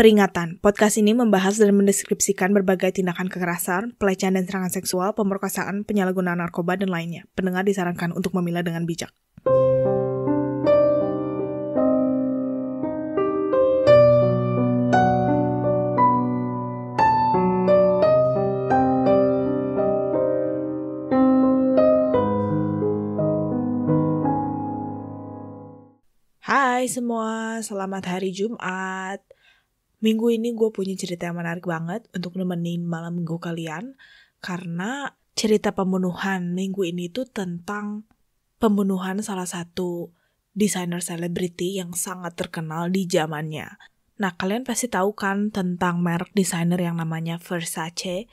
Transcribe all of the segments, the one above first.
Peringatan, podcast ini membahas dan mendeskripsikan berbagai tindakan kekerasan, pelecehan dan serangan seksual, pemerkosaan, penyalahgunaan narkoba, dan lainnya. Pendengar disarankan untuk memilah dengan bijak. Hai semua, selamat hari Jumat. Minggu ini gue punya cerita yang menarik banget untuk nemenin malam minggu kalian. Karena cerita pembunuhan minggu ini tuh tentang pembunuhan salah satu desainer selebriti yang sangat terkenal di zamannya. Nah, kalian pasti tahu kan tentang merek desainer yang namanya Versace.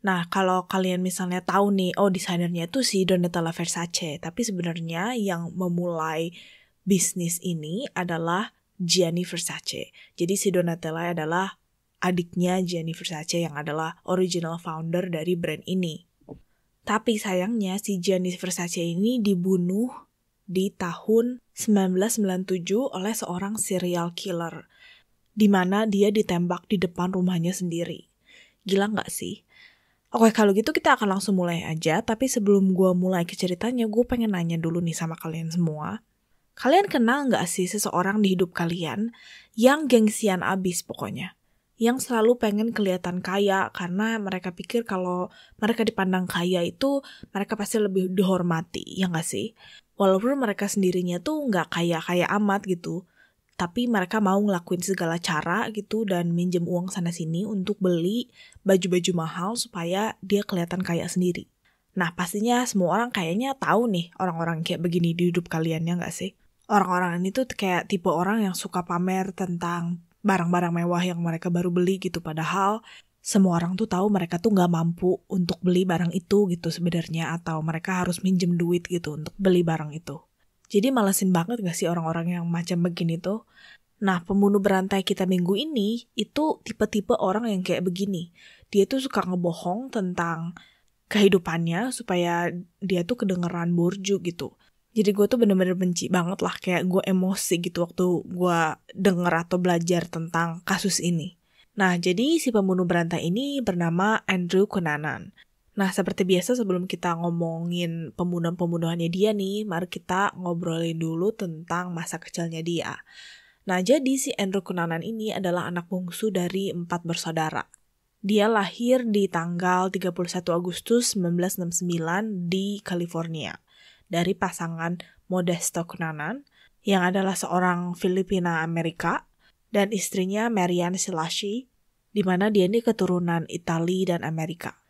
Nah, kalau kalian misalnya tahu nih, oh desainernya itu si Donatella Versace. Tapi sebenarnya yang memulai bisnis ini adalah Gianni Versace. Jadi si Donatella adalah adiknya Gianni Versace yang adalah original founder dari brand ini. Tapi sayangnya si Gianni Versace ini dibunuh di tahun 1997 oleh seorang serial killer, di mana dia ditembak di depan rumahnya sendiri. Gila nggak sih? Oke, kalau gitu kita akan langsung mulai aja. Tapi sebelum gue mulai ke ceritanya, gue pengen nanya dulu nih sama kalian semua. Kalian kenal nggak sih seseorang di hidup kalian yang gengsian abis pokoknya? Yang selalu pengen kelihatan kaya karena mereka pikir kalau mereka dipandang kaya itu mereka pasti lebih dihormati, ya nggak sih? Walaupun mereka sendirinya tuh nggak kaya-kaya amat gitu, tapi mereka mau ngelakuin segala cara gitu dan minjem uang sana-sini untuk beli baju-baju mahal supaya dia kelihatan kaya sendiri. Nah, pastinya semua orang kayaknya tahu nih orang-orang kayak begini di hidup kalian, ya nggak sih? Orang-orang ini tuh kayak tipe orang yang suka pamer tentang barang-barang mewah yang mereka baru beli gitu. Padahal semua orang tuh tahu mereka tuh nggak mampu untuk beli barang itu gitu sebenarnya. Atau mereka harus minjem duit gitu untuk beli barang itu. Jadi malesin banget gak sih orang-orang yang macam begini tuh? Nah, pembunuh berantai kita minggu ini itu tipe-tipe orang yang kayak begini. Dia tuh suka ngebohong tentang kehidupannya supaya dia tuh kedengeran borju gitu. Jadi gue tuh bener-bener benci banget lah, kayak gue emosi gitu waktu gue denger atau belajar tentang kasus ini. Nah, jadi si pembunuh berantai ini bernama Andrew Cunanan. Nah, seperti biasa sebelum kita ngomongin pembunuhan-pembunuhannya dia nih, mari kita ngobrolin dulu tentang masa kecilnya dia. Nah, jadi si Andrew Cunanan ini adalah anak bungsu dari 4 bersaudara. Dia lahir di tanggal 31 Agustus 1969 di California. Dari pasangan Modesto Cunanan, yang adalah seorang Filipina Amerika, dan istrinya Marian Silashi, di mana dia ini keturunan Itali dan Amerika.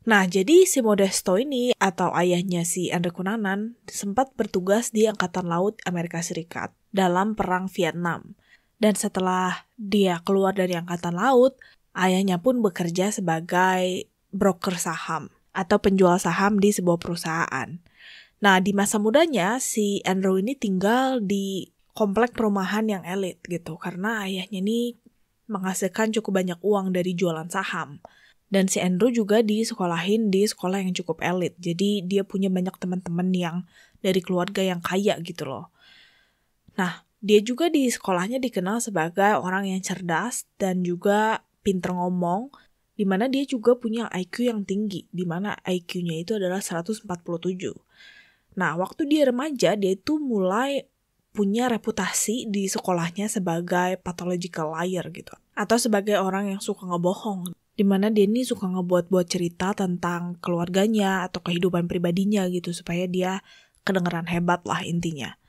Nah, jadi si Modesto ini, atau ayahnya si Andrew Cunanan, sempat bertugas di Angkatan Laut Amerika Serikat dalam Perang Vietnam. Dan setelah dia keluar dari Angkatan Laut, ayahnya pun bekerja sebagai broker saham, atau penjual saham di sebuah perusahaan. Nah, di masa mudanya, si Andrew ini tinggal di komplek perumahan yang elit gitu. Karena ayahnya ini menghasilkan cukup banyak uang dari jualan saham. Dan si Andrew juga disekolahin di sekolah yang cukup elit. Jadi dia punya banyak teman-teman yang dari keluarga yang kaya gitu loh. Nah, dia juga di sekolahnya dikenal sebagai orang yang cerdas dan juga pinter ngomong. Di mana dia juga punya IQ yang tinggi. Di mana IQ-nya itu adalah 147. Nah, waktu dia remaja, dia itu mulai punya reputasi di sekolahnya sebagai pathological liar gitu. Atau sebagai orang yang suka ngebohong. Dimana dia ini suka ngebuat-buat cerita tentang keluarganya atau kehidupan pribadinya gitu. Supaya dia kedengeran hebat lah intinya.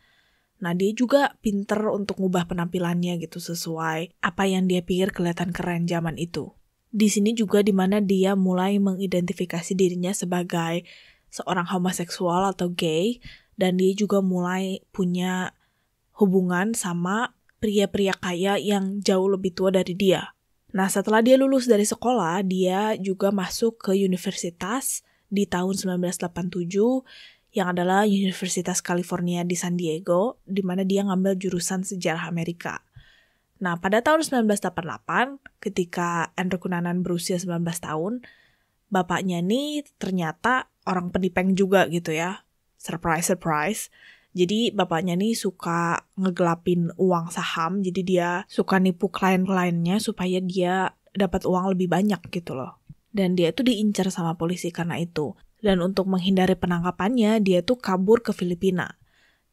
Nah, dia juga pinter untuk ngubah penampilannya gitu sesuai apa yang dia pikir kelihatan keren zaman itu. Di sini juga dimana dia mulai mengidentifikasi dirinya sebagai seorang homoseksual atau gay, dan dia juga mulai punya hubungan sama pria-pria kaya yang jauh lebih tua dari dia. Nah, setelah dia lulus dari sekolah, dia juga masuk ke universitas di tahun 1987, yang adalah Universitas California di San Diego, di mana dia ngambil jurusan sejarah Amerika. Nah, pada tahun 1988, ketika Andrew Cunanan berusia 19 tahun, bapaknya ini ternyata orang penipeng juga gitu ya. Surprise, surprise. Jadi bapaknya nih suka ngegelapin uang saham. Jadi dia suka nipu klien-kliennya supaya dia dapat uang lebih banyak gitu loh. Dan dia tuh diincar sama polisi karena itu. Dan untuk menghindari penangkapannya, dia tuh kabur ke Filipina.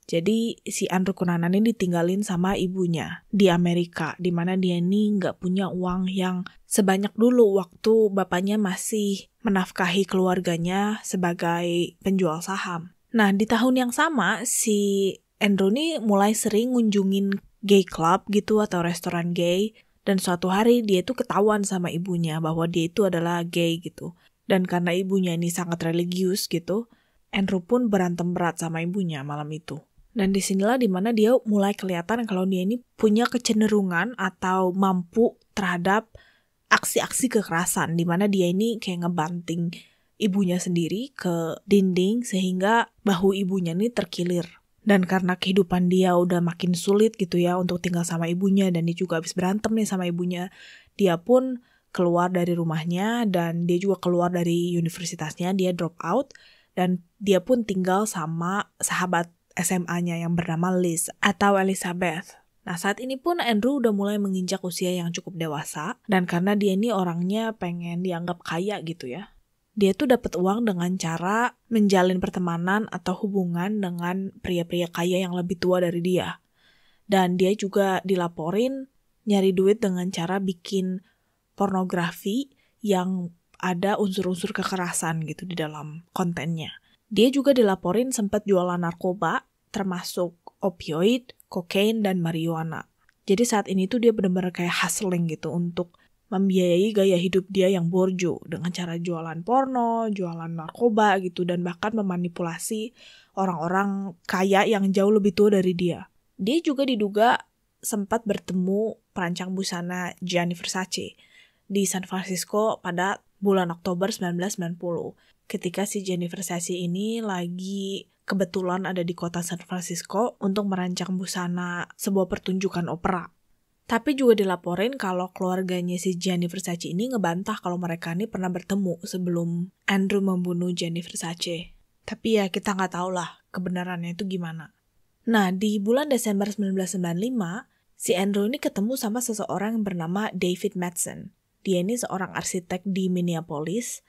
Jadi si Andrew Cunanan ini ditinggalin sama ibunya di Amerika, di mana dia ini nggak punya uang yang sebanyak dulu waktu bapaknya masih menafkahi keluarganya sebagai penjual saham. Nah, di tahun yang sama, si Andrew ini mulai sering ngunjungin gay club gitu atau restoran gay. Dan suatu hari dia tuh ketahuan sama ibunya bahwa dia itu adalah gay gitu. Dan karena ibunya ini sangat religius gitu, Andrew pun berantem berat sama ibunya malam itu. Dan disinilah dimana dia mulai kelihatan kalau dia ini punya kecenderungan atau mampu terhadap aksi-aksi kekerasan, dimana dia ini kayak ngebanting ibunya sendiri ke dinding sehingga bahu ibunya ini terkilir. Dan karena kehidupan dia udah makin sulit gitu ya untuk tinggal sama ibunya, dan dia juga habis berantem nih sama ibunya, dia pun keluar dari rumahnya dan dia juga keluar dari universitasnya, dia drop out dan dia pun tinggal sama sahabat SMA-nya yang bernama Liz atau Elizabeth. Nah, saat ini pun Andrew udah mulai menginjak usia yang cukup dewasa, dan karena dia ini orangnya pengen dianggap kaya gitu ya, dia tuh dapat uang dengan cara menjalin pertemanan atau hubungan dengan pria-pria kaya yang lebih tua dari dia. Dan dia juga dilaporin nyari duit dengan cara bikin pornografi yang ada unsur-unsur kekerasan gitu di dalam kontennya. Dia juga dilaporin sempat jualan narkoba, termasuk opioid, kokain, dan marijuana. Jadi saat ini tuh dia benar-benar kayak hustling gitu untuk membiayai gaya hidup dia yang borjo dengan cara jualan porno, jualan narkoba gitu, dan bahkan memanipulasi orang-orang kaya yang jauh lebih tua dari dia. Dia juga diduga sempat bertemu perancang busana Gianni Versace di San Francisco pada bulan Oktober 1990. Ketika si Gianni Versace ini lagi kebetulan ada di kota San Francisco untuk merancang busana sebuah pertunjukan opera. Tapi juga dilaporin kalau keluarganya si Gianni Versace ini ngebantah kalau mereka ini pernah bertemu sebelum Andrew membunuh Gianni Versace. Tapi ya kita nggak tahu lah kebenarannya itu gimana. Nah, di bulan Desember 1995, si Andrew ini ketemu sama seseorang yang bernama David Madsen. Dia ini seorang arsitek di Minneapolis,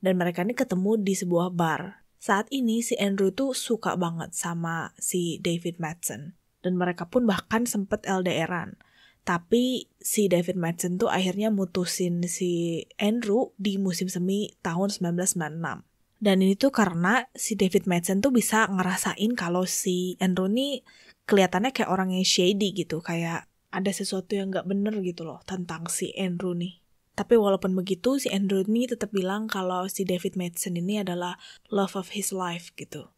dan mereka ini ketemu di sebuah bar. Saat ini si Andrew tuh suka banget sama si David Madsen, dan mereka pun bahkan sempet LDR-an. Tapi si David Madsen tuh akhirnya mutusin si Andrew di musim semi tahun 1996. Dan ini tuh karena si David Madsen tuh bisa ngerasain kalau si Andrew nih kelihatannya kayak orang yang shady gitu, kayak ada sesuatu yang gak bener gitu loh tentang si Andrew nih. Tapi walaupun begitu, si Andrew ini tetap bilang kalau si David Madsen ini adalah love of his life gitu.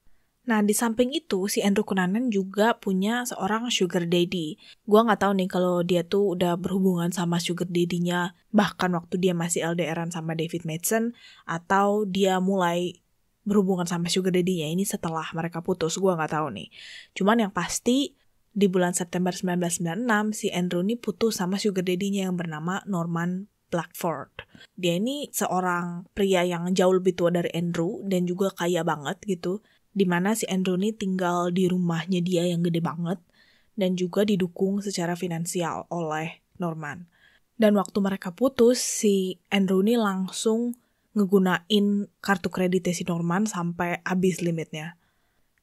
Nah, di samping itu, si Andrew Cunanan juga punya seorang sugar daddy. Gua nggak tahu nih kalau dia tuh udah berhubungan sama sugar daddy-nya bahkan waktu dia masih LDR-an sama David Madsen, atau dia mulai berhubungan sama sugar daddy-nya ini setelah mereka putus. Gua nggak tahu nih. Cuman yang pasti, di bulan September 1996, si Andrew ini putus sama sugar daddy-nya yang bernama Norman Blackford. Dia ini seorang pria yang jauh lebih tua dari Andrew dan juga kaya banget gitu. Dimana si Andrew ini tinggal di rumahnya dia yang gede banget dan juga didukung secara finansial oleh Norman. Dan waktu mereka putus, si Andrew ini langsung ngegunain kartu kreditnya si Norman sampai habis limitnya.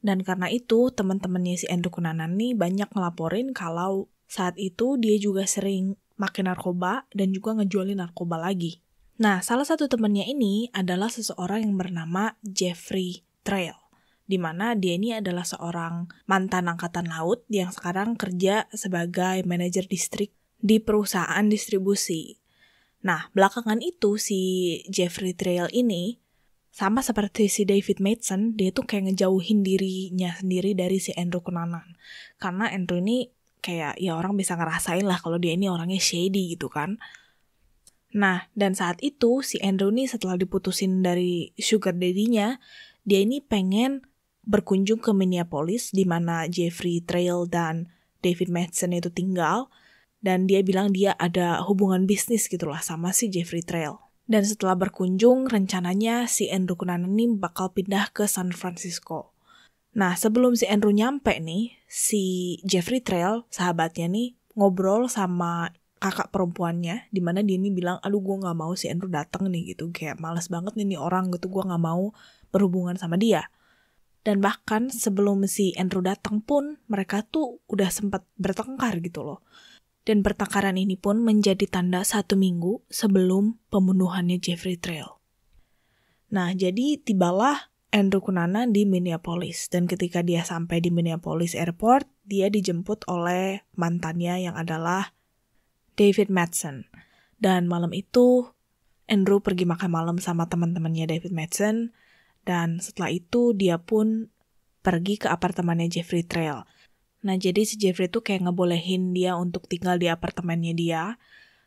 Dan karena itu, teman-temannya si Andrew Cunanan nih banyak ngelaporin kalau saat itu dia juga sering makin narkoba dan juga ngejualin narkoba lagi. Nah, salah satu temannya ini adalah seseorang yang bernama Jeffrey Trail, di mana dia ini adalah seorang mantan angkatan laut yang sekarang kerja sebagai manajer distrik di perusahaan distribusi. Nah, belakangan itu si Jeffrey Trail ini sama seperti si David Madsen, dia tuh kayak ngejauhin dirinya sendiri dari si Andrew Cunanan. Karena Andrew ini kayak ya orang bisa ngerasain lah kalau dia ini orangnya shady gitu kan. Nah, dan saat itu si Andrew nih setelah diputusin dari sugar daddy-nya, dia ini pengen berkunjung ke Minneapolis di mana Jeffrey Trail dan David Madsen itu tinggal, dan dia bilang dia ada hubungan bisnis gitulah sama si Jeffrey Trail. Dan setelah berkunjung, rencananya si Andrew Cunanan ini bakal pindah ke San Francisco. Nah, sebelum si Andrew nyampe nih, si Jeffrey Trail, sahabatnya nih, ngobrol sama kakak perempuannya, dimana dia nih bilang, aduh gue gak mau si Andrew dateng nih gitu, kayak males banget nih orang gitu, gue gak mau berhubungan sama dia. Dan bahkan sebelum si Andrew datang pun, mereka tuh udah sempat bertengkar gitu loh. Dan pertengkaran ini pun menjadi tanda 1 minggu sebelum pembunuhannya Jeffrey Trail. Nah, jadi tibalah Andrew Cunanan di Minneapolis. Dan ketika dia sampai di Minneapolis Airport, dia dijemput oleh mantannya yang adalah David Madsen. Dan malam itu, Andrew pergi makan malam sama teman-temannya David Madsen. Dan setelah itu, dia pun pergi ke apartemennya Jeffrey Trail. Nah, jadi si Jeffrey tuh kayak ngebolehin dia untuk tinggal di apartemennya dia.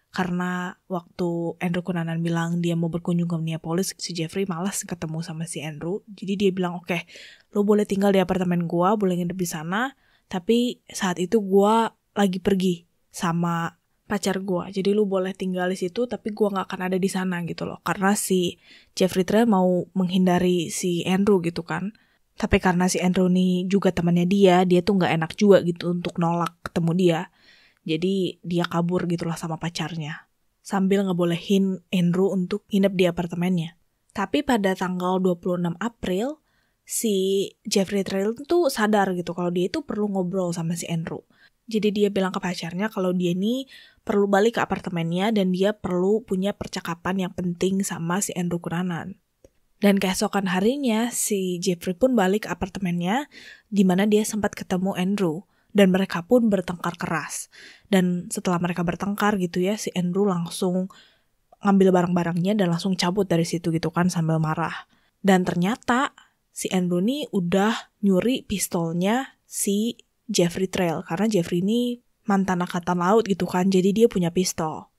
Karena waktu Andrew Cunanan bilang dia mau berkunjung ke Minneapolis, si Jeffrey malas ketemu sama si Andrew. Jadi dia bilang, oke, lo boleh tinggal di apartemen gua, boleh nginep di sana, tapi saat itu gua lagi pergi sama pacar gua. Jadi lo boleh tinggal di situ, tapi gua nggak akan ada di sana gitu loh. Karena si Jeffrey Trail mau menghindari si Andrew gitu kan. Tapi karena si Andrew nih juga temannya dia tuh nggak enak juga gitu untuk nolak ketemu dia. Jadi dia kabur gitulah sama pacarnya. Sambil ngebolehin Andrew untuk nginep di apartemennya. Tapi pada tanggal 26 April, si Jeffrey Trail tuh sadar gitu kalau dia itu perlu ngobrol sama si Andrew. Jadi dia bilang ke pacarnya kalau dia nih perlu balik ke apartemennya dan dia perlu punya percakapan yang penting sama si Andrew Cunanan. Dan keesokan harinya, si Jeffrey pun balik ke apartemennya, di mana dia sempat ketemu Andrew. Dan mereka pun bertengkar keras. Dan setelah mereka bertengkar gitu ya, si Andrew langsung ngambil barang-barangnya dan langsung cabut dari situ gitu kan sambil marah. Dan ternyata si Andrew nih udah nyuri pistolnya si Jeffrey Trail. Karena Jeffrey ini mantan angkatan laut gitu kan, jadi dia punya pistol.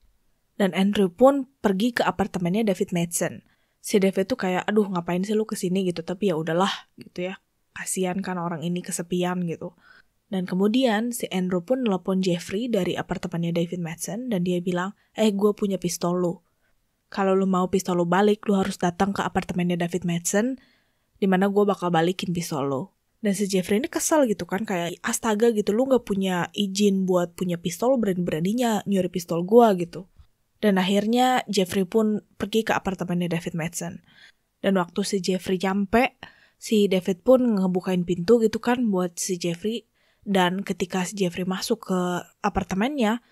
Dan Andrew pun pergi ke apartemennya David Madsen. Si David tuh kayak, aduh ngapain sih lu kesini gitu, tapi ya udahlah gitu ya. Kasian kan orang ini kesepian gitu. Dan kemudian si Andrew pun nelpon Jeffrey dari apartemennya David Madsen dan dia bilang, gue punya pistol lu. Kalau lu mau pistol lu balik, lu harus datang ke apartemennya David Madsen, dimana gue bakal balikin pistol lu. Dan si Jeffrey ini kesel gitu kan, kayak astaga gitu, lu gak punya izin buat punya pistol, berani-beraninya nyuri pistol gue gitu. Dan akhirnya Jeffrey pun pergi ke apartemennya David Madsen. Dan waktu si Jeffrey nyampe, si David pun ngebukain pintu gitu kan buat si Jeffrey. Dan ketika si Jeffrey masuk ke apartemennya,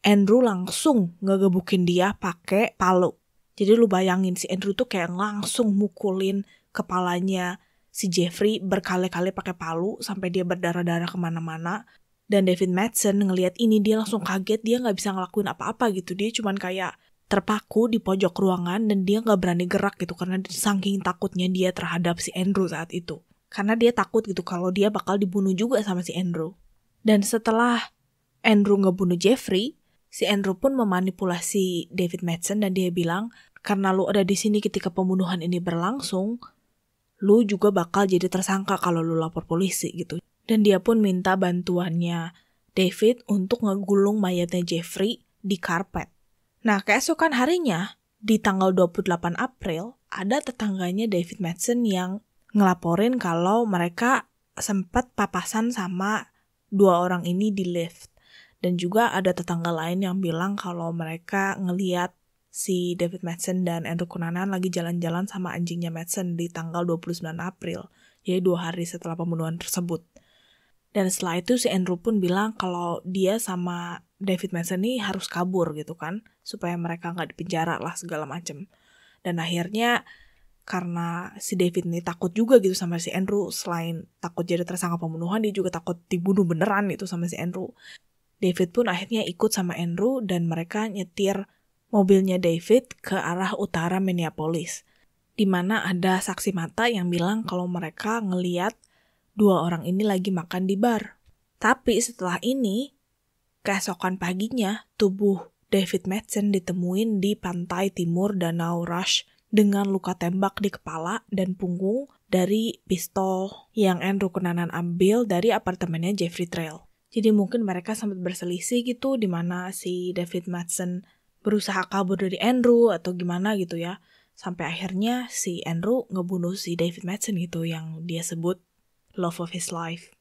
Andrew langsung ngegebukin dia pakai palu. Jadi lu bayangin si Andrew tuh kayak langsung mukulin kepalanya si Jeffrey berkali-kali pakai palu sampai dia berdarah-darah kemana-mana. Dan David Madsen ngelihat ini dia langsung kaget, dia nggak bisa ngelakuin apa-apa gitu. Dia cuman kayak terpaku di pojok ruangan dan dia nggak berani gerak gitu karena saking takutnya dia terhadap si Andrew saat itu. Karena dia takut gitu kalau dia bakal dibunuh juga sama si Andrew. Dan setelah Andrew ngebunuh Jeffrey, si Andrew pun memanipulasi David Madsen dan dia bilang, karena lu ada di sini ketika pembunuhan ini berlangsung, lu juga bakal jadi tersangka kalau lu lapor polisi gitu. Dan dia pun minta bantuannya David untuk ngegulung mayatnya Jeffrey di karpet. Nah, keesokan harinya, di tanggal 28 April, ada tetangganya David Madsen yang ngelaporin kalau mereka sempat papasan sama 2 orang ini di lift. Dan juga ada tetangga lain yang bilang kalau mereka ngeliat si David Madsen dan Andrew Cunanan lagi jalan-jalan sama anjingnya Madsen di tanggal 29 April, yaitu 2 hari setelah pembunuhan tersebut. Dan setelah itu si Andrew pun bilang kalau dia sama David Madsen ini harus kabur gitu kan, supaya mereka nggak dipenjara lah segala macem. Dan akhirnya karena si David ini takut juga gitu sama si Andrew, selain takut jadi tersangka pembunuhan, dia juga takut dibunuh beneran gitu sama si Andrew. David pun akhirnya ikut sama Andrew dan mereka nyetir mobilnya David ke arah utara Minneapolis, di mana ada saksi mata yang bilang kalau mereka ngeliat 2 orang ini lagi makan di bar. Tapi setelah ini, keesokan paginya, tubuh David Madsen ditemuin di pantai timur Danau Rush dengan luka tembak di kepala dan punggung dari pistol yang Andrew Cunanan ambil dari apartemennya Jeffrey Trail. Jadi mungkin mereka sempat berselisih gitu, di mana si David Madsen berusaha kabur dari Andrew atau gimana gitu ya. Sampai akhirnya si Andrew ngebunuh si David Madsen gitu yang dia sebut love of his life.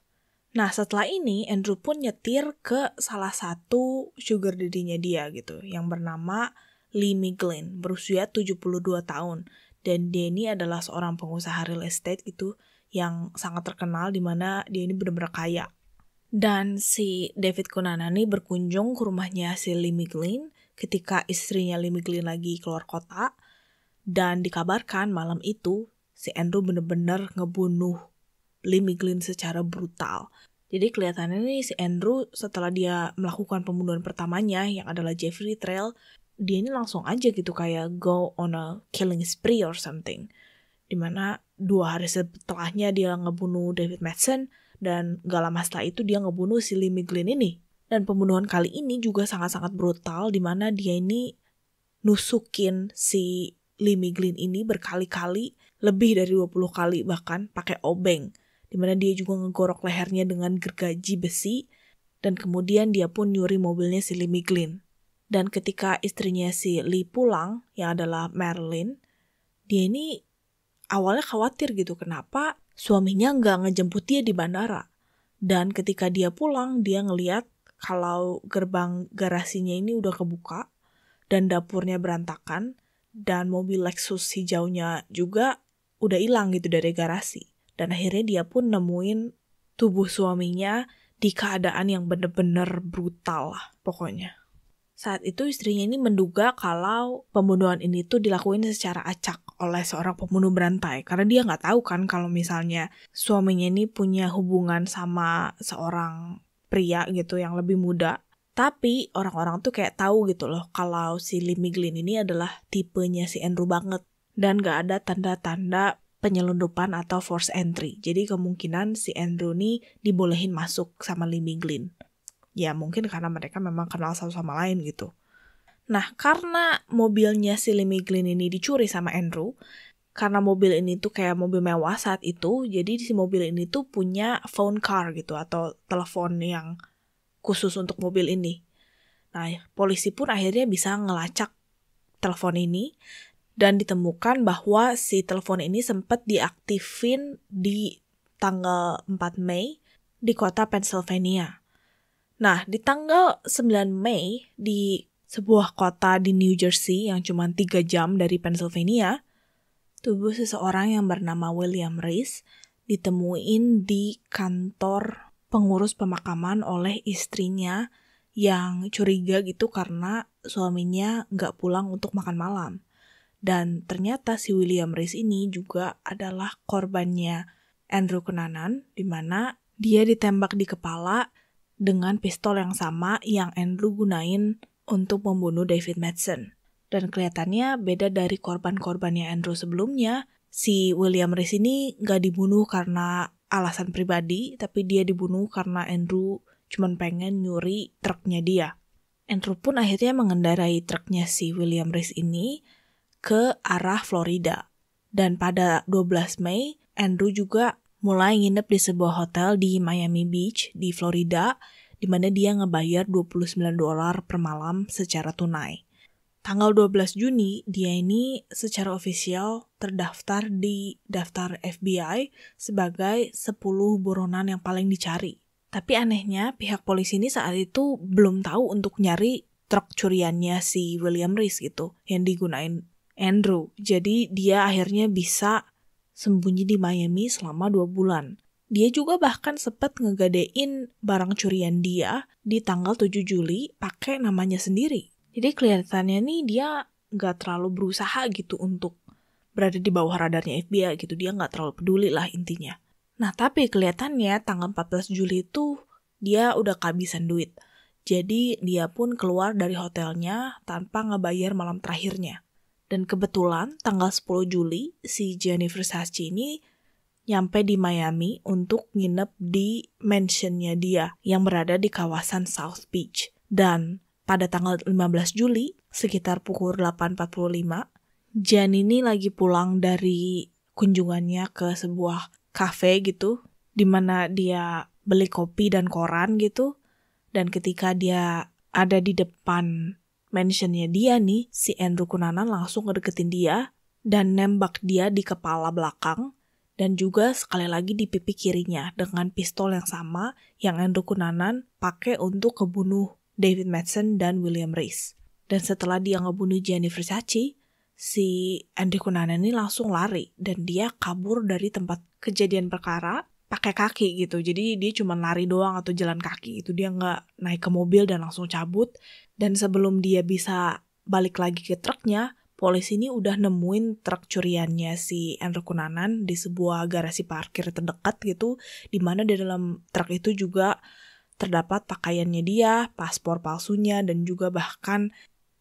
Nah, setelah ini Andrew pun nyetir ke salah satu sugar daddy-nya dia gitu, yang bernama Lee Miglin, berusia 72 tahun. Dan dia ini adalah seorang pengusaha real estate gitu, yang sangat terkenal di mana dia ini benar-benar kaya. Dan si David Cunanan ini berkunjung ke rumahnya si Lee Miglin ketika istrinya Lee Miglin lagi keluar kota. Dan dikabarkan malam itu si Andrew benar-benar ngebunuh Lee Miglin secara brutal. Jadi kelihatannya nih si Andrew setelah dia melakukan pembunuhan pertamanya yang adalah Jeffrey Trail, dia ini langsung aja gitu kayak go on a killing spree or something. Dimana 2 hari setelahnya dia ngebunuh David Madsen dan gak lama setelah itu dia ngebunuh si Lee Miglin ini. Dan pembunuhan kali ini juga sangat-sangat brutal dimana dia ini nusukin si Lee Miglin ini berkali-kali, lebih dari 20 kali bahkan pakai obeng. Dimana dia juga ngegorok lehernya dengan gergaji besi, dan kemudian dia pun nyuri mobilnya si Lee Miglin. Dan ketika istrinya si Lee pulang, yang adalah Marilyn, dia ini awalnya khawatir gitu, kenapa suaminya nggak ngejemput dia di bandara. Dan ketika dia pulang, dia ngeliat kalau gerbang garasinya ini udah kebuka, dan dapurnya berantakan, dan mobil Lexus hijaunya juga udah hilang gitu dari garasi. Dan akhirnya dia pun nemuin tubuh suaminya di keadaan yang bener-bener brutal lah pokoknya. Saat itu istrinya ini menduga kalau pembunuhan ini tuh dilakuin secara acak oleh seorang pembunuh berantai. Karena dia nggak tahu kan kalau misalnya suaminya ini punya hubungan sama seorang pria gitu yang lebih muda. Tapi orang-orang tuh kayak tahu gitu loh kalau si Lee Miglin ini adalah tipenya si Andrew banget. Dan gak ada tanda-tanda penyelundupan atau forced entry. Jadi kemungkinan si Andrew nih dibolehin masuk sama Lee Miglin. Ya mungkin karena mereka memang kenal satu sama lain gitu. Nah karena mobilnya si Lee Miglin ini dicuri sama Andrew, karena mobil ini tuh kayak mobil mewah saat itu, jadi si mobil ini tuh punya phone car gitu atau telepon yang khusus untuk mobil ini. Nah polisi pun akhirnya bisa ngelacak telepon ini, dan ditemukan bahwa si telepon ini sempat diaktifin di tanggal 4 Mei di kota Pennsylvania. Nah, di tanggal 9 Mei di sebuah kota di New Jersey yang cuma 3 jam dari Pennsylvania, tubuh seseorang yang bernama William Reese ditemuin di kantor pengurus pemakaman oleh istrinya yang curiga gitu karena suaminya nggak pulang untuk makan malam. Dan ternyata si William Reese ini juga adalah korbannya Andrew Cunanan, di mana dia ditembak di kepala dengan pistol yang sama yang Andrew gunain untuk membunuh David Madsen. Dan kelihatannya beda dari korban-korbannya Andrew sebelumnya, si William Reese ini nggak dibunuh karena alasan pribadi, tapi dia dibunuh karena Andrew cuma pengen nyuri truknya dia. Andrew pun akhirnya mengendarai truknya si William Reese ini ke arah Florida. Dan pada 12 Mei, Andrew juga mulai nginep di sebuah hotel di Miami Beach di Florida, di mana dia ngebayar $29 per malam secara tunai. Tanggal 12 Juni, dia ini secara ofisial terdaftar di daftar FBI sebagai 10 buronan yang paling dicari. Tapi anehnya, pihak polisi ini saat itu belum tahu untuk nyari truk curiannya si William Reese gitu, yang digunain Andrew. Jadi dia akhirnya bisa sembunyi di Miami selama 2 bulan. Dia juga bahkan sempat ngegadein barang curian dia di tanggal 7 Juli pakai namanya sendiri. Jadi kelihatannya nih dia gak terlalu berusaha gitu untuk berada di bawah radarnya FBI gitu. Dia gak terlalu peduli lah intinya. Nah tapi kelihatannya tanggal 14 Juli itu dia udah kehabisan duit. Jadi dia pun keluar dari hotelnya tanpa ngebayar malam terakhirnya. Dan kebetulan tanggal 10 Juli si Gianni Versace ini nyampe di Miami untuk nginep di mansionnya dia yang berada di kawasan South Beach. Dan pada tanggal 15 Juli sekitar pukul 8.45, Gianni ini lagi pulang dari kunjungannya ke sebuah cafe gitu, di mana dia beli kopi dan koran gitu. Dan ketika dia ada di depan mansionnya dia nih, si Andrew Cunanan langsung ngedeketin dia dan nembak dia di kepala belakang, Dan juga sekali lagi di pipi kirinya dengan pistol yang sama yang Andrew Cunanan pakai untuk ngebunuh David Madsen dan William Reese. Dan setelah dia ngebunuh Gianni Versace, si Andrew Cunanan ini langsung lari dan dia kabur dari tempat kejadian perkara pakai kaki gitu. Jadi dia cuma lari doang atau jalan kaki gitu. Dia nggak naik ke mobil dan langsung cabut. Dan sebelum dia bisa balik lagi ke truknya, polisi ini udah nemuin truk curiannya si Andrew Cunanan di sebuah garasi parkir terdekat gitu, dimana di dalam truk itu juga terdapat pakaiannya dia, paspor palsunya, dan juga bahkan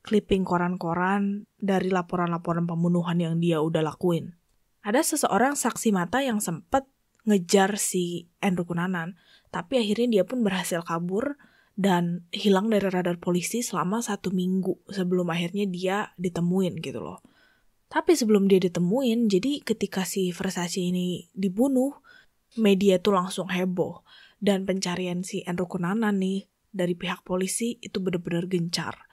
clipping koran-koran dari laporan-laporan pembunuhan yang dia udah lakuin. Ada seseorang saksi mata yang sempat ngejar si Andrew Cunanan, tapi akhirnya dia pun berhasil kabur dan hilang dari radar polisi selama 1 minggu sebelum akhirnya dia ditemuin gitu loh. Tapi sebelum dia ditemuin, jadi ketika si Versace ini dibunuh, media tuh langsung heboh. Dan pencarian si Andrew Cunanan nih dari pihak polisi itu benar-benar gencar.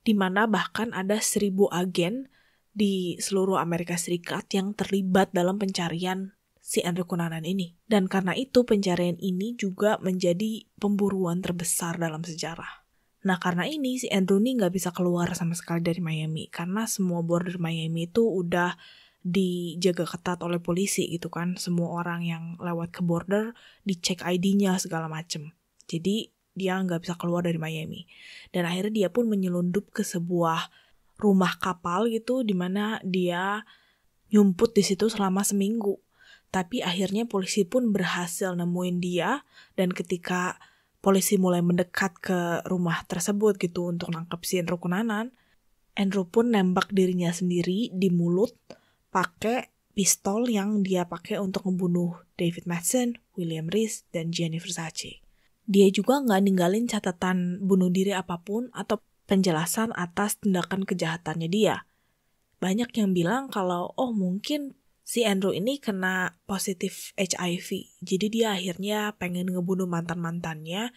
Dimana bahkan ada 1.000 agen di seluruh Amerika Serikat yang terlibat dalam pencarian si Andrew Cunanan ini. Dan karena itu pencarian ini juga menjadi pemburuan terbesar dalam sejarah. Nah karena ini si Andrew ini gak bisa keluar sama sekali dari Miami. Karena semua border Miami itu udah dijaga ketat oleh polisi gitu kan. Semua orang yang lewat ke border dicek ID-nya segala macem. Jadi dia gak bisa keluar dari Miami. Dan akhirnya dia pun menyelundup ke sebuah rumah kapal gitu, dimana dia nyumput di situ selama 1 minggu. Tapi akhirnya polisi pun berhasil nemuin dia, dan ketika polisi mulai mendekat ke rumah tersebut gitu untuk nangkep si Andrew Cunanan, Andrew pun nembak dirinya sendiri di mulut pakai pistol yang dia pakai untuk membunuh David Madsen, William Reese, dan Gianni Versace. Dia juga nggak ninggalin catatan bunuh diri apapun atau penjelasan atas tindakan kejahatannya dia. Banyak yang bilang kalau mungkin si Andrew ini kena positif HIV. Jadi dia akhirnya pengen ngebunuh mantan-mantannya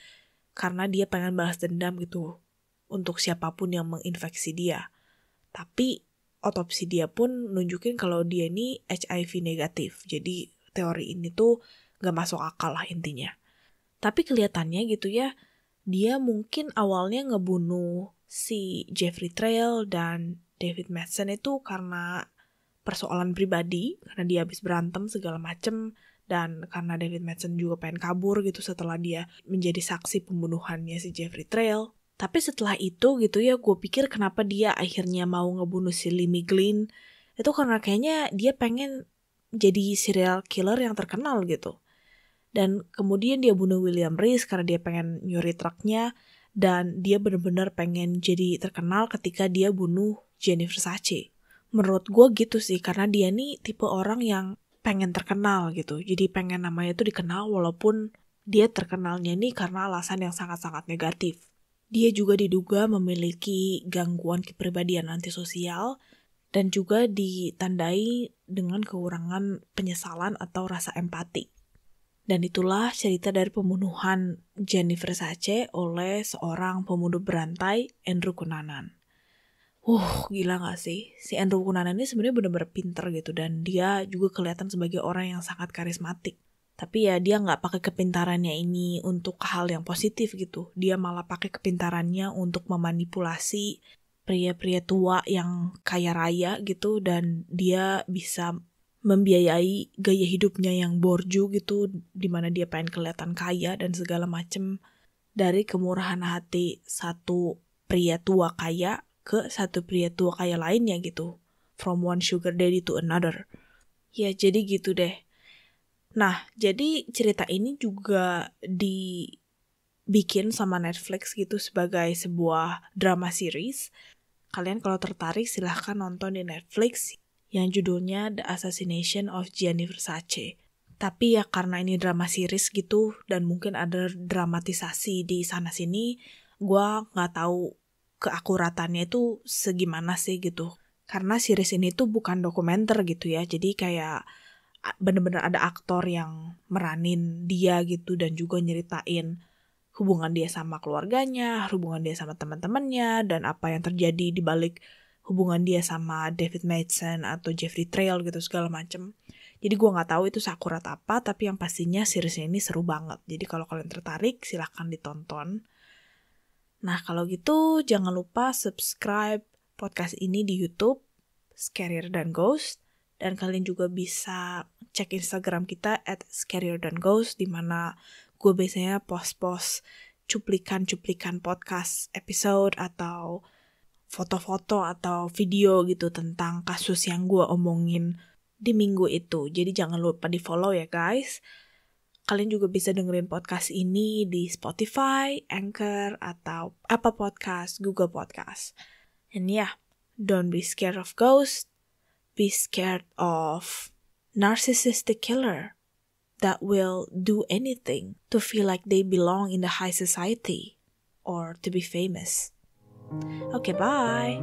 karena dia pengen balas dendam gitu untuk siapapun yang menginfeksi dia. Tapi otopsi dia pun nunjukin kalau dia ini HIV negatif. Jadi teori ini tuh gak masuk akal lah intinya. Tapi kelihatannya gitu ya, dia mungkin awalnya ngebunuh si Jeffrey Trail dan David Madsen itu karena persoalan pribadi, karena dia habis berantem segala macem, dan karena David Madsen juga pengen kabur gitu setelah dia menjadi saksi pembunuhannya si Jeffrey Trail. Tapi setelah itu gitu ya, gue pikir kenapa dia akhirnya mau ngebunuh si Lemmy Glynn. Itu karena kayaknya dia pengen jadi serial killer yang terkenal gitu. Dan kemudian dia bunuh William Reese karena dia pengen nyuri truknya. Dan dia benar-benar pengen jadi terkenal ketika dia bunuh Gianni Versace. Menurut gue gitu sih, karena dia nih tipe orang yang pengen terkenal gitu. Jadi pengen namanya tuh dikenal walaupun dia terkenalnya nih karena alasan yang sangat-sangat negatif. Dia juga diduga memiliki gangguan kepribadian antisosial dan juga ditandai dengan kekurangan penyesalan atau rasa empati. Dan itulah cerita dari pembunuhan Gianni Versace oleh seorang pembunuh berantai, Andrew Cunanan. Gila gak sih? Si Andrew Cunanan ini sebenarnya benar-benar pinter gitu, dan dia juga kelihatan sebagai orang yang sangat karismatik. Tapi ya dia gak pakai kepintarannya ini untuk hal yang positif gitu. Dia malah pakai kepintarannya untuk memanipulasi pria-pria tua yang kaya raya gitu. Dan dia bisa membiayai gaya hidupnya yang borju gitu, dimana dia pengen kelihatan kaya dan segala macem. Dari kemurahan hati satu pria tua kaya ke satu pria tua kaya lainnya gitu. From one sugar daddy to another. Ya jadi gitu deh. Nah, jadi cerita ini juga dibikin sama Netflix gitu sebagai sebuah drama series. Kalian kalau tertarik silahkan nonton di Netflix yang judulnya The Assassination of Gianni Versace. Tapi ya karena ini drama series gitu dan mungkin ada dramatisasi di sana-sini, gue gak tahu keakuratannya itu segimana sih gitu. Karena series ini tuh bukan dokumenter gitu ya, jadi kayak bener-bener ada aktor yang meranin dia gitu dan juga nyeritain hubungan dia sama keluarganya, hubungan dia sama teman-temannya, dan apa yang terjadi di balik hubungan dia sama David Madsen atau Jeffrey Trail gitu segala macem. Jadi gue gak tahu itu seakurat apa, tapi yang pastinya seriesnya ini seru banget. Jadi kalau kalian tertarik, silahkan ditonton. Nah, kalau gitu jangan lupa subscribe podcast ini di YouTube, Scarier Than Ghost. Dan kalian juga bisa cek Instagram kita @scarier-than-ghost, di mana gue biasanya post-post cuplikan-cuplikan podcast episode atau foto-foto atau video gitu tentang kasus yang gue omongin di minggu itu. Jadi jangan lupa di follow ya guys. Kalian juga bisa dengerin podcast ini di Spotify, Anchor, atau Apple Podcast, Google Podcast. And yeah, don't be scared of ghosts. Be scared of narcissistic killer that will do anything to feel like they belong in the high society or to be famous. Okay, bye!